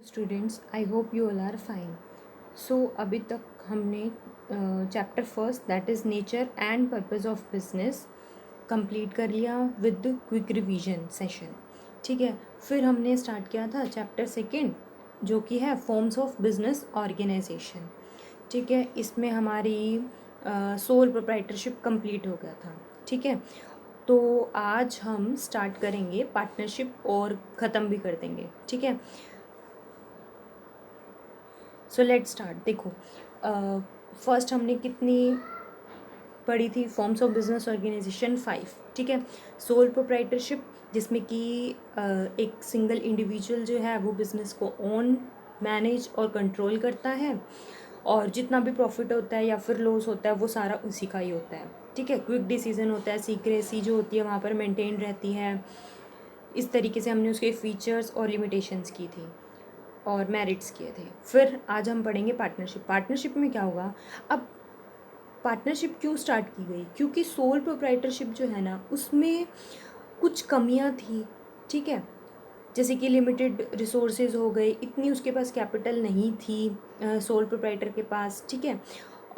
Students, I hope you all are fine. So अभी तक हमने chapter first that is nature and purpose of business complete कर लिया with quick revision session. ठीक है, फिर हमने स्टार्ट किया था चैप्टर सेकेंड जो कि है फॉर्म्स ऑफ बिजनेस ऑर्गेनाइजेशन। ठीक है, इसमें हमारी सोल प्रोप्राइटरशिप कंप्लीट हो गया था। ठीक है, तो आज हम स्टार्ट करेंगे पार्टनरशिप और ख़त्म भी कर देंगे। ठीक है, सो लेट स्टार्ट। देखो, फर्स्ट हमने कितनी पढ़ी थी? Forms of business organisation 5। ठीक है, सोल प्रोप्राइटरशिप जिसमें कि एक सिंगल इंडिविजुअल जो है वो बिज़नेस को ओन, मैनेज और कंट्रोल करता है, और जितना भी प्रॉफिट होता है या फिर लॉस होता है वो सारा उसी का ही होता है। ठीक है, क्विक डिसीजन होता है, सीक्रेसी जो होती है वहाँ पर मेंटेन रहती है। इस तरीके से हमने उसके फीचर्स और लिमिटेशंस की थी और मेरिट्स किए थे। फिर आज हम पढ़ेंगे पार्टनरशिप। पार्टनरशिप में क्या होगा? अब पार्टनरशिप क्यों स्टार्ट की गई? क्योंकि सोल प्रोप्राइटरशिप जो है ना उसमें कुछ कमियां थी। ठीक है, जैसे कि लिमिटेड रिसोर्सेज हो गए, इतनी उसके पास कैपिटल नहीं थी सोल प्रोप्राइटर के पास। ठीक है,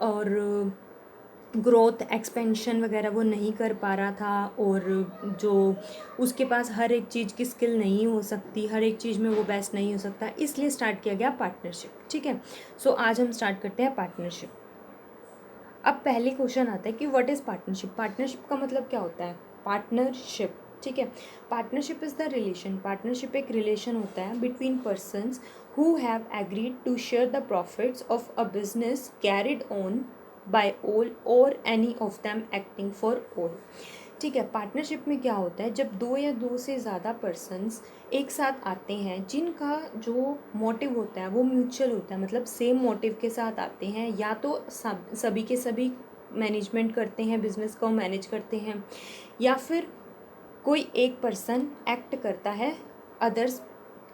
और ग्रोथ एक्सपेंशन वगैरह वो नहीं कर पा रहा था, और जो उसके पास हर एक चीज़ की स्किल नहीं हो सकती, हर एक चीज़ में वो बेस्ट नहीं हो सकता, इसलिए स्टार्ट किया गया पार्टनरशिप। ठीक है, सो आज हम स्टार्ट करते हैं पार्टनरशिप। अब पहले क्वेश्चन आता है कि व्हाट इज़ पार्टनरशिप? पार्टनरशिप का मतलब क्या होता है? पार्टनरशिप, ठीक है, partnership is the relation. Partnership एक रिलेशन होता है between persons who have agreed to share the profits of a business carried on by all or any of them acting for all. ठीक है, पार्टनरशिप में क्या होता है? जब दो या दो से ज़्यादा पर्सन्स एक साथ आते हैं जिनका जो मोटिव होता है वो म्यूचुअल होता है, मतलब सेम मोटिव के साथ आते हैं, या तो सभी के सभी मैनेजमेंट करते हैं, बिजनेस को मैनेज करते हैं, या फिर कोई एक पर्सन एक्ट करता है अदर्स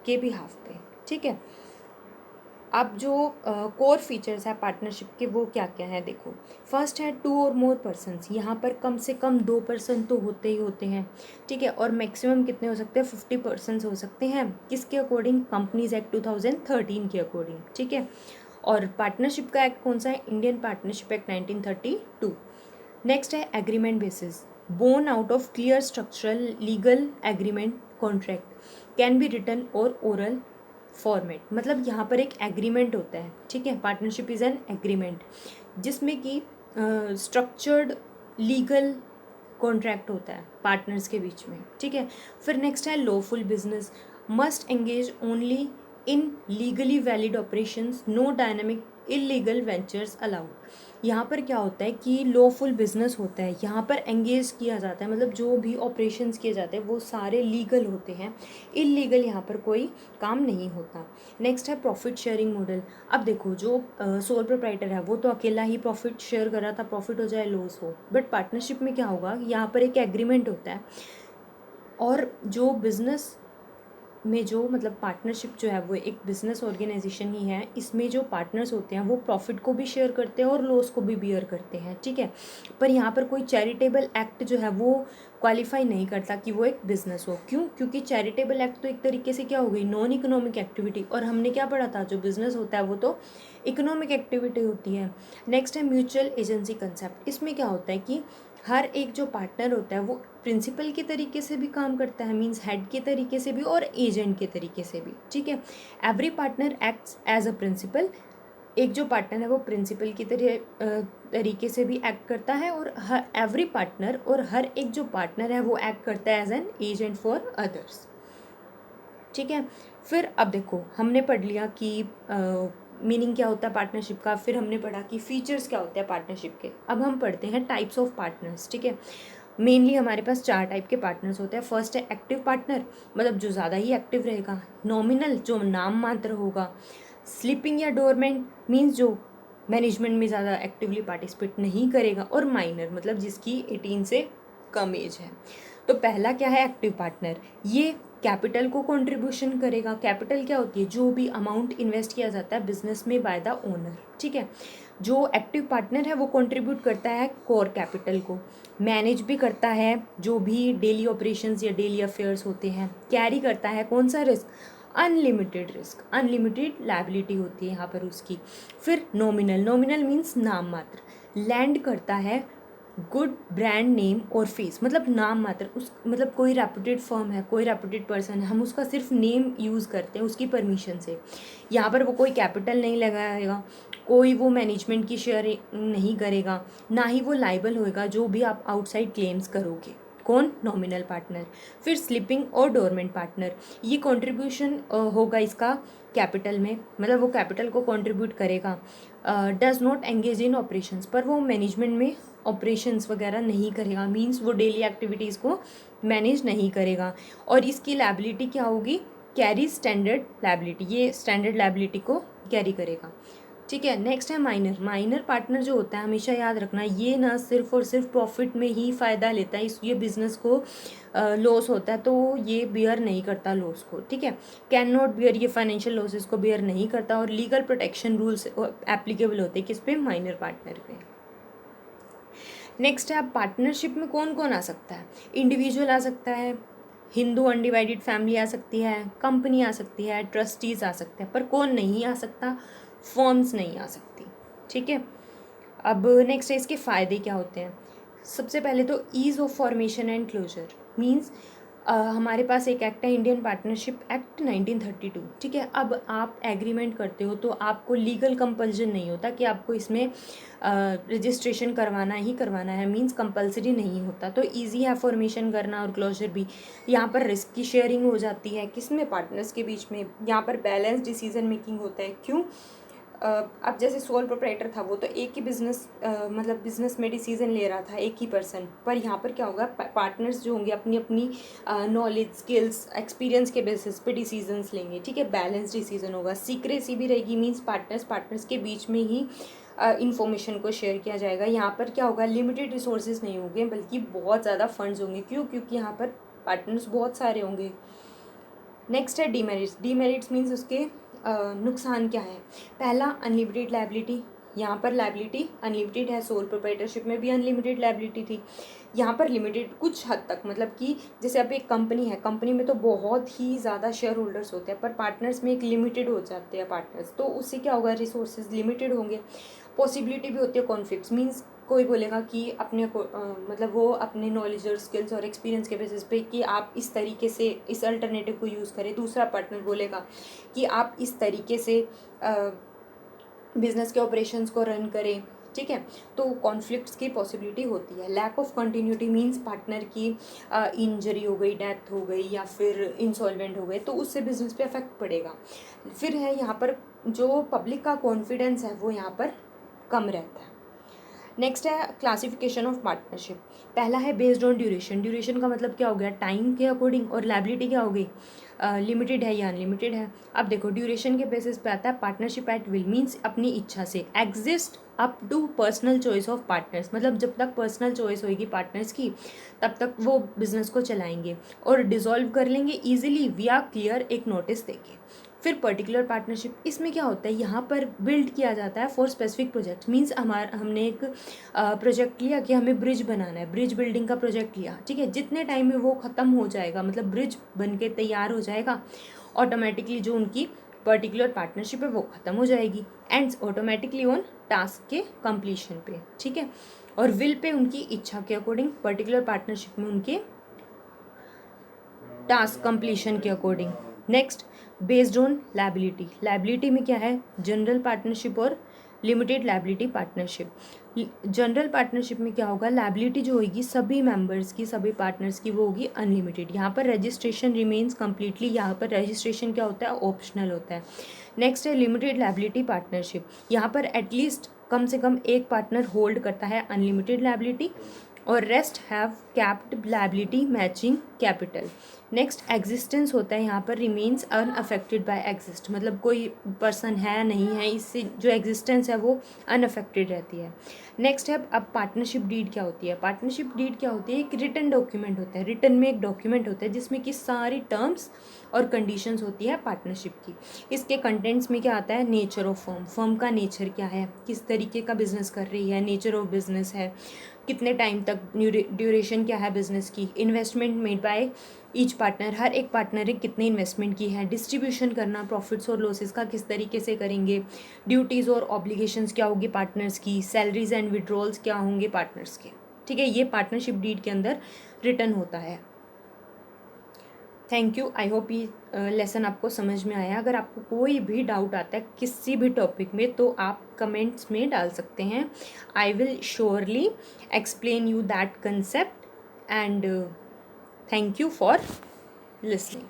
के बिहाफ पे। ठीक है, अब जो कोर फीचर्स है पार्टनरशिप के वो क्या क्या है? देखो, फर्स्ट है टू और मोर पर्सन्स। यहाँ पर कम से कम 2 पर्सन तो होते ही होते हैं। ठीक है, और मैक्सिमम कितने हो सकते हैं? 50 पर्सन्स हो सकते हैं। किसके अकॉर्डिंग? कंपनीज एक्ट 2013 के अकॉर्डिंग। ठीक है, और पार्टनरशिप का एक्ट कौन सा है? Indian partnership act 1932। नेक्स्ट है agreement basis, born out of clear structural legal agreement contract, can be written or oral format. मतलब यहाँ पर एक एग्रीमेंट होता है। ठीक है, पार्टनरशिप इज़ एन एग्रीमेंट जिसमें कि स्ट्रक्चर्ड लीगल कॉन्ट्रैक्ट होता है पार्टनर्स के बीच में। ठीक है, फिर नेक्स्ट है lawful business, must engage only in legally valid operations, no dynamic illegal ventures allowed. यहाँ पर क्या होता है कि लॉफुल बिजनेस होता है, यहाँ पर एंगेज किया जाता है, मतलब जो भी ऑपरेशंस किए जाते हैं वो सारे लीगल होते हैं, इलीगल यहाँ पर कोई काम नहीं होता। नेक्स्ट है प्रॉफिट शेयरिंग मॉडल। अब देखो, जो सोल प्रोप्राइटर है वो तो अकेला ही प्रॉफिट शेयर कर रहा था, प्रॉफिट हो चाहे लॉस हो, बट पार्टनरशिप में क्या होगा? यहाँ पर एक एग्रीमेंट होता है, और जो बिजनेस में जो मतलब पार्टनरशिप जो है वो एक बिजनेस ऑर्गेनाइजेशन ही है, इसमें जो पार्टनर्स होते हैं वो प्रॉफिट को भी शेयर करते हैं और लॉस को भी बियर करते हैं। ठीक है, पर यहाँ पर कोई चैरिटेबल एक्ट जो है वो क्वालिफाई नहीं करता कि वो एक बिजनेस हो। क्यों? क्योंकि चैरिटेबल एक्ट तो एक तरीके से क्या हो गई? नॉन इकोनॉमिक एक्टिविटी, और हमने क्या पढ़ा था? जो बिजनेस होता है वो तो इकोनॉमिक एक्टिविटी होती है। नेक्स्ट है म्यूचुअल एजेंसी कंसेप्ट। इसमें क्या होता है कि हर एक जो पार्टनर होता है वो प्रिंसिपल के तरीके से भी काम करता है, मींस हेड के तरीके से भी और एजेंट के तरीके से भी। ठीक है, every partner acts as a principal. एक जो पार्टनर है वो प्रिंसिपल की तरीके से भी एक्ट करता है, और हर एवरी पार्टनर और हर एक जो पार्टनर है वो एक्ट करता है as an agent for others. ठीक है, फिर अब देखो, हमने पढ़ लिया कि मीनिंग क्या होता है पार्टनरशिप का, फिर हमने पढ़ा कि फीचर्स क्या होते हैं पार्टनरशिप के। अब हम पढ़ते हैं टाइप्स ऑफ पार्टनर्स। ठीक है, मेनली हमारे पास 4 टाइप के पार्टनर्स होते हैं। फर्स्ट है एक्टिव पार्टनर, मतलब जो ज़्यादा ही एक्टिव रहेगा। नॉमिनल, जो नाम मात्र होगा। स्लीपिंग या डोरमेंट, मीन्स जो मैनेजमेंट में ज़्यादा एक्टिवली पार्टिसिपेट नहीं करेगा। और माइनर, मतलब जिसकी 18 से कम एज है। तो पहला क्या है? Active partner. ये कैपिटल को कंट्रीब्यूशन करेगा। कैपिटल क्या होती है? जो भी अमाउंट इन्वेस्ट किया जाता है बिजनेस में बाय द ओनर। ठीक है, जो एक्टिव पार्टनर है वो कंट्रीब्यूट करता है कोर कैपिटल को, मैनेज भी करता है जो भी डेली ऑपरेशंस या डेली अफेयर्स होते हैं, कैरी करता है कौन सा risk? Unlimited risk, unlimited liability होती है यहाँ पर उसकी। फिर नॉमिनल, नॉमिनल मीन्स नाम मात्र, लैंड करता है गुड ब्रांड नेम और फेस, मतलब नाम मात्र, उस मतलब कोई रेपुटेड फर्म है, कोई रेपुटेड पर्सन है, हम उसका सिर्फ नेम यूज़ करते हैं उसकी परमिशन से। यहाँ पर वो कोई कैपिटल नहीं लगाएगा, कोई वो मैनेजमेंट की शेयर नहीं करेगा, ना ही वो लाइबल होएगा जो भी आप आउटसाइड क्लेम्स करोगे। कौन? Nominal partner. फिर स्लिपिंग और डोरमेंट पार्टनर, ये कंट्रीब्यूशन होगा इसका कैपिटल में, मतलब वो कैपिटल को कंट्रीब्यूट करेगा। Does not engage in operations, पर वो मैनेजमेंट में ऑपरेशंस वगैरह नहीं करेगा, मींस वो डेली एक्टिविटीज़ को मैनेज नहीं करेगा। और इसकी लायबिलिटी क्या होगी? कैरी स्टैंडर्ड लायबिलिटी, ये स्टैंडर्ड लायबिलिटी को कैरी करेगा। ठीक है। नेक्स्ट है माइनर। माइनर पार्टनर जो होता है, हमेशा याद रखना, ये ना सिर्फ और सिर्फ प्रॉफिट में ही फ़ायदा लेता है, इस ये बिजनेस को लॉस होता है तो ये बियर नहीं करता लॉस को। ठीक है। कैन नॉट बियर, ये फाइनेंशियल लॉसेस को बियर नहीं करता। और लीगल प्रोटेक्शन रूल्स एप्लीकेबल होते हैं किस पे? माइनर पार्टनर पे। नेक्स्ट है, अब पार्टनरशिप में कौन कौन आ सकता है? इंडिविजुअल आ सकता है, हिंदू अनडिवाइडेड फैमिली आ सकती है, कंपनी आ सकती है, ट्रस्टीज़ आ सकते हैं, पर कौन नहीं आ सकता? फर्म्स नहीं आ सकती। ठीक है। अब नेक्स्ट है, इसके फ़ायदे क्या होते हैं? सबसे पहले तो ease of formation and closure, means हमारे पास एक एक्ट है, इंडियन पार्टनरशिप एक्ट 1932। ठीक है। अब आप एग्रीमेंट करते हो तो आपको लीगल कंपल्जन नहीं होता कि आपको इसमें रजिस्ट्रेशन करवाना ही करवाना है, मींस कंपलसरी नहीं होता, तो इजी है फॉर्मेशन करना और क्लोजर भी। यहाँ पर रिस्क की शेयरिंग हो जाती है, किसमें? पार्टनर्स के बीच में। यहाँ पर बैलेंस डिसीजन मेकिंग होता है। क्यों? अब जैसे सोल प्रोप्राइटर था, वो तो एक ही बिजनेस मतलब बिजनेस में डिसीजन ले रहा था, एक ही पर्सन, पर यहाँ पर क्या होगा? पार्टनर्स जो होंगे अपनी अपनी नॉलेज, स्किल्स, एक्सपीरियंस के बेसिस पे डिसीजंस लेंगे। ठीक है। बैलेंस डिसीजन होगा, सीक्रेसी भी रहेगी, मीन्स पार्टनर्स के बीच में ही इंफॉर्मेशन को शेयर किया जाएगा। यहाँ पर क्या होगा? लिमिटेड रिसोर्सेज नहीं होंगे, बल्कि बहुत ज़्यादा फंड्स होंगे। क्यों? क्योंकि यहाँ पर पार्टनर्स बहुत सारे होंगे। नेक्स्ट है डीमेरिट्स। डीमेरिट्स मीन्स उसके नुकसान क्या है? पहला, अनलिमिटेड लायबिलिटी, यहाँ पर लायबिलिटी अनलिमिटेड है, सोल प्रोप्राइटरशिप में भी अनलिमिटेड लायबिलिटी थी, यहाँ पर लिमिटेड कुछ हद तक, मतलब कि जैसे अब एक कंपनी है, कंपनी में तो बहुत ही ज़्यादा शेयर होल्डर्स होते हैं, पर पार्टनर्स में एक लिमिटेड हो जाते हैं पार्टनर्स, तो उससे क्या होगा? रिसोर्सेज लिमिटेड होंगे। पॉसिबिलिटी भी होती है कॉन्फ्लिक्ट्स, मीन्स कोई बोलेगा कि अपने को मतलब वो अपने नॉलेज और स्किल्स और एक्सपीरियंस के बेसिस पे कि आप इस तरीके से इस अल्टरनेटिव को यूज़ करें, दूसरा पार्टनर बोलेगा कि आप इस तरीके से बिजनेस के ऑपरेशंस को रन करें। ठीक है। तो कॉन्फ्लिक्ट्स की पॉसिबिलिटी होती है। Lack of continuity means partner की इंजरी हो गई, डेथ हो गई, या फिर इंसॉल्वेंट हो गए, तो उससे बिजनेस पे इफेक्ट पड़ेगा। फिर है यहाँ पर जो पब्लिक का कॉन्फिडेंस है वो यहाँ पर कम रहता है। नेक्स्ट है क्लासिफिकेशन ऑफ पार्टनरशिप। पहला है बेस्ड ऑन ड्यूरेशन। ड्यूरेशन का मतलब क्या हो गया? टाइम के अकॉर्डिंग। और लायबिलिटी क्या हो गई? लिमिटेड है या अनलिमिटेड है। अब देखो, ड्यूरेशन के बेसिस पे आता है पार्टनरशिप एट विल, मीन्स अपनी इच्छा से, exist up to personal choice of partners, मतलब जब तक पर्सनल चॉइस होगी पार्टनर्स की तब तक वो बिजनेस को चलाएंगे, और डिसॉल्व कर लेंगे ईजिली विया क्लियर एक नोटिस देके। फिर पर्टिकुलर पार्टनरशिप, इसमें क्या होता है? यहाँ पर बिल्ड किया जाता है फॉर स्पेसिफिक प्रोजेक्ट, मीन्स हमने एक प्रोजेक्ट लिया कि हमें ब्रिज बनाना है, ब्रिज बिल्डिंग का प्रोजेक्ट लिया। ठीक है। जितने टाइम में वो ख़त्म हो जाएगा, मतलब ब्रिज बन के तैयार हो जाएगा, ऑटोमेटिकली जो उनकी पर्टिकुलर पार्टनरशिप है वो ख़त्म हो जाएगी, एंड्स ऑटोमेटिकली ऑन टास्क के कंप्लीशन पे। ठीक है। और विल पे उनकी इच्छा के अकॉर्डिंग, पर्टिकुलर पार्टनरशिप में उनके टास्क कंप्लीशन के according. Next, based on liability. Liability में क्या है? जनरल पार्टनरशिप और limited liability partnership. General partnership में क्या होगा? लायबिलिटी जो होगी सभी मेंबर्स की, सभी पार्टनर्स की, वो होगी अनलिमिटेड। यहाँ पर रजिस्ट्रेशन रिमेन्स कम्प्लीटली, यहाँ पर रजिस्ट्रेशन क्या होता है? ऑप्शनल होता है। नेक्स्ट है लिमिटेड लायबिलिटी पार्टनरशिप। यहाँ पर एटलीस्ट कम से कम एक पार्टनर होल्ड करता है अनलिमिटेड लायबिलिटी, और rest have capped liability matching capital. Next existence होता है यहाँ पर रिमेन्स अनअफेक्टेड बाय एग्जिस्ट, मतलब कोई पर्सन है नहीं है, इससे जो एग्जिस्टेंस है वो अनअफेक्टेड रहती है। नेक्स्ट है, अब पार्टनरशिप डीड क्या होती है? पार्टनरशिप डीड क्या होती है? एक रिटन डॉक्यूमेंट होता है, रिटन में एक डॉक्यूमेंट होता है जिसमें कि सारी टर्म्स और कंडीशंस होती है पार्टनरशिप की। इसके कंटेंट्स में क्या आता है? नेचर ऑफ फर्म, फर्म का नेचर क्या है, किस तरीके का बिजनेस कर रही है, नेचर ऑफ बिजनेस है, कितने टाइम तक, ड्यूरेशन क्या है बिजनेस की, investment made by each partner, हर एक पार्टनर ने कितनी इन्वेस्टमेंट की है, डिस्ट्रीब्यूशन करना प्रॉफिट्स और लॉसेस का किस तरीके से करेंगे, ड्यूटीज़ और ऑब्लिगेशंस क्या होगी पार्टनर्स की, सैलरीज एंड विड्रॉल्स क्या होंगे पार्टनर्स के। ठीक है, ये पार्टनरशिप डीड के अंदर रिटर्न होता है। थैंक यू, आई होप ये लेसन आपको समझ में आया। अगर आपको कोई भी डाउट आता है किसी भी टॉपिक में तो आप कमेंट्स में डाल सकते हैं। I will surely explain you that concept and thank you for listening.